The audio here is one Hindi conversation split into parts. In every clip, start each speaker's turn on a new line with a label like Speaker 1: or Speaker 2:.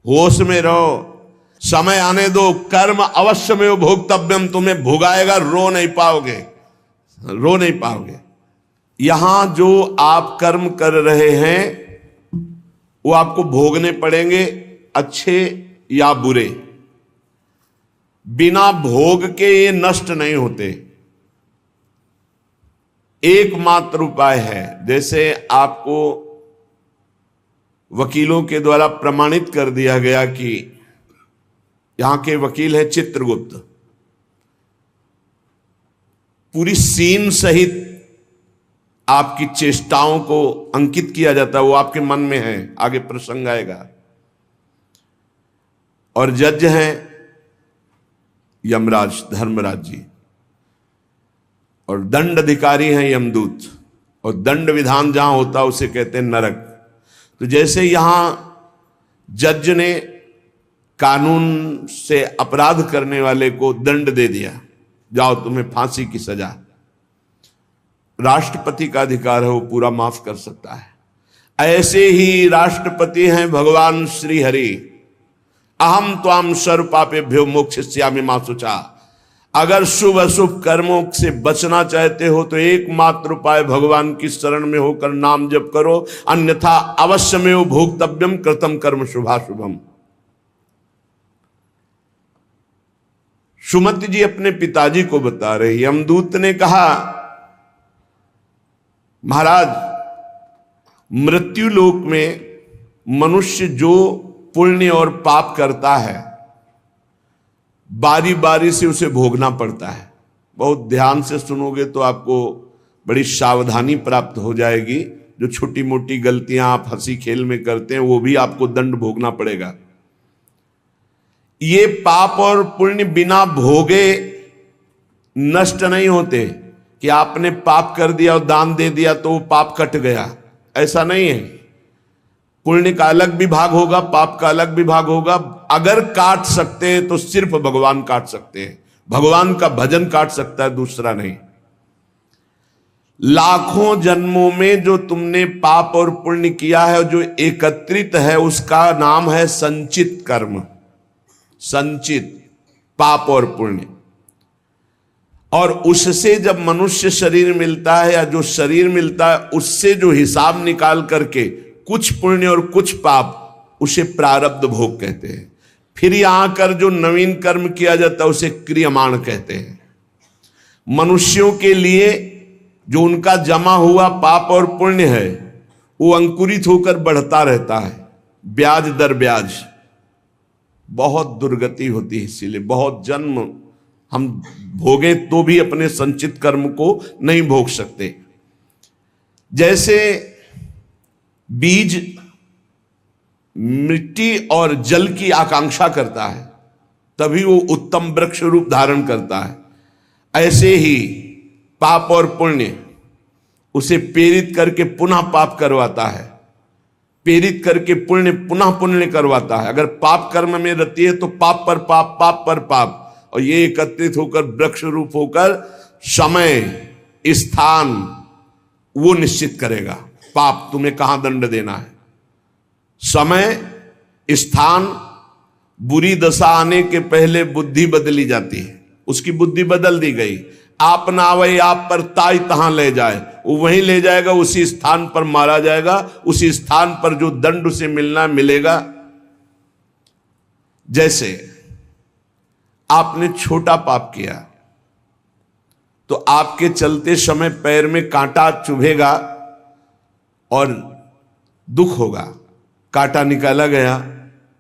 Speaker 1: होश में रहो, समय आने दो। कर्म अवश्य में भोक्तव्यम, तुम्हें भुगाएगा, रो नहीं पाओगे, रो नहीं पाओगे। यहां जो आप कर्म कर रहे हैं वो आपको भोगने पड़ेंगे, अच्छे या बुरे। बिना भोग के ये नष्ट नहीं होते। एकमात्र उपाय है, जैसे आपको वकीलों के द्वारा प्रमाणित कर दिया गया कि यहां के वकील है चित्रगुप्त, पूरी सीन सहित आपकी चेष्टाओं को अंकित किया जाता है, वो आपके मन में है, आगे प्रसंग आएगा। और जज हैं यमराज, धर्मराज जी, और दंड अधिकारी हैं यमदूत, और दंड विधान जहां होता है उसे कहते हैं नरक। तो जैसे यहां जज ने कानून से अपराध करने वाले को दंड दे दिया, जाओ तुम्हें फांसी की सजा, राष्ट्रपति का अधिकार है, वो पूरा माफ कर सकता है। ऐसे ही राष्ट्रपति हैं भगवान श्री हरि। अहम त्वाम सर्व पापेभ्यो मोक्षयिष्यामि मा शुचा। अगर शुभ अशुभ कर्मों से बचना चाहते हो तो एकमात्र उपाय भगवान की शरण में होकर नाम जप करो, अन्यथा अवश्यमेव भोक्तव्यम कृतम कर्म शुभाशुभम। सुमति जी अपने पिताजी को बता रहे, यमदूत ने कहा महाराज, मृत्यु लोक में मनुष्य जो पुण्य और पाप करता है बारी बारी से उसे भोगना पड़ता है। बहुत ध्यान से सुनोगे तो आपको बड़ी सावधानी प्राप्त हो जाएगी। जो छोटी मोटी गलतियां आप हंसी खेल में करते हैं वो भी आपको दंड भोगना पड़ेगा। ये पाप और पुण्य बिना भोगे नष्ट नहीं होते कि आपने पाप कर दिया और दान दे दिया तो वो पाप कट गया, ऐसा नहीं है। पुण्य का अलग विभाग होगा, पाप का अलग विभाग होगा। अगर काट सकते हैं तो सिर्फ भगवान काट सकते हैं, भगवान का भजन काट सकता है, दूसरा नहीं। लाखों जन्मों में जो तुमने पाप और पुण्य किया है, जो एकत्रित है, उसका नाम है संचित कर्म। संचित पाप और पुण्य, और उससे जब मनुष्य शरीर मिलता है या जो शरीर मिलता है उससे जो हिसाब निकाल करके कुछ पुण्य और कुछ पाप, उसे प्रारब्ध भोग कहते हैं। फिर यहां कर जो नवीन कर्म किया जाता है उसे क्रियमाण कहते हैं। मनुष्यों के लिए जो उनका जमा हुआ पाप और पुण्य है वो अंकुरित होकर बढ़ता रहता है, ब्याज दर ब्याज। बहुत दुर्गति होती है, इसीलिए बहुत जन्म हम भोगे तो भी अपने संचित कर्म को नहीं भोग सकते। जैसे बीज मिट्टी और जल की आकांक्षा करता है तभी वो उत्तम वृक्ष रूप धारण करता है, ऐसे ही पाप और पुण्य उसे प्रेरित करके पुनः पाप करवाता है, प्रेरित करके पुण्य पुनः पुण्य करवाता है। अगर पाप कर्म में रहती है तो पाप पर पाप, पाप पर पाप, और ये एकत्रित होकर वृक्ष रूप होकर समय स्थान वो निश्चित करेगा। पाप तुम्हें कहां दंड देना है, समय स्थान। बुरी दशा आने के पहले बुद्धि बदली जाती है, उसकी बुद्धि बदल दी गई। आप ना आवे आप पर ताई तहां ले जाए, वो वहीं ले जाएगा, उसी स्थान पर मारा जाएगा, उसी स्थान पर जो दंड उसे मिलना मिलेगा। जैसे आपने छोटा पाप किया तो आपके चलते समय पैर में कांटा चुभेगा और दुख होगा। कांटा निकाला गया,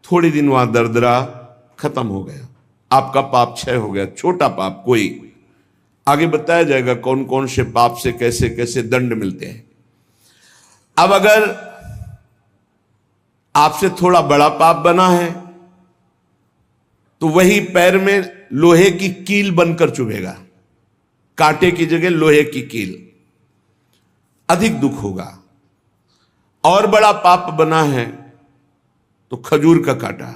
Speaker 1: थोड़ी दिन वहां दर्द रहा, खत्म हो गया, आपका पाप क्षय हो गया। छोटा पाप कोई, आगे बताया जाएगा कौन कौन से पाप से कैसे कैसे दंड मिलते हैं। अब अगर आपसे थोड़ा बड़ा पाप बना है तो वही पैर में लोहे की कील बनकर चुभेगा, कांटे की जगह लोहे की कील, अधिक दुख होगा। और बड़ा पाप बना है तो खजूर का कांटा,